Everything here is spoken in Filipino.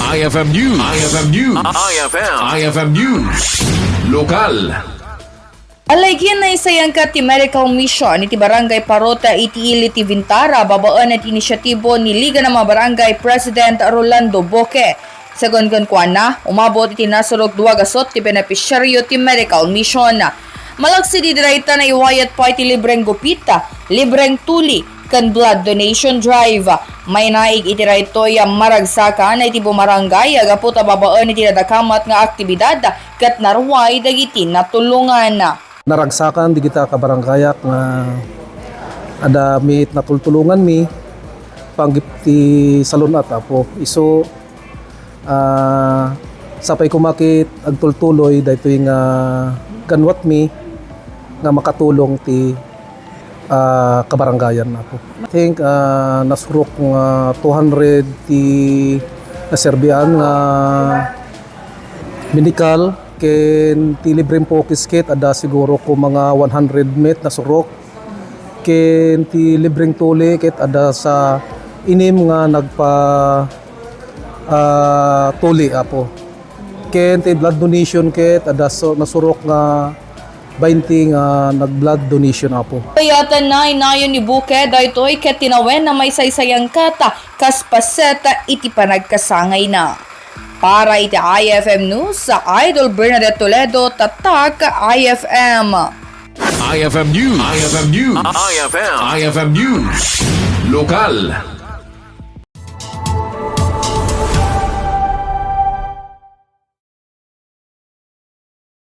IFM News. IFM News. IFM News. Lokal. Alaygian na isayang ka ti medical mission iti barangay Parota iti ili ti Vintar babaan at inisyatibo ni Liga ng mga Barangay President Rolando Boque. Sagon kuan na, umabot iti nasulog duwagasot ti beneficiaryo ti medical mission. Malagsi di direta na Naiwayat pa iti libreng gupita, libreng tuli, kan blood donation drive. May naig iti raytoy maragsakan na iti bumarangay agapot babaan iti nadakamat nga aktibidad kat narway dagiti natulungan. Naragsakan di kita kabaranggayak nga ada mit natultulungan mi panggip ti salon at apo iso sapay kumakit agtultuloy daytoy nga ganwat mi nga makatulong ti kabaranggayan na po. I think nasurok nga 200 ti naserbian nga medical ken ti libreng focus kit ada siguro ko mga 100 met nasurok ken ti libreng tuli kit ada sa inim nga nagpa tuli apo ken ti blood donation kit ada nasurok nga 20 nga nag-blood donation apo. Kayatan na inayon ni Boque daytoy ket tinawen na may saysayang kata kas paseta iti panagkasangay na. Para iti IFM News sa Idol Bernadette Toledo, Tatak IFM. IFM News. IFM News. IFM News. Lokal.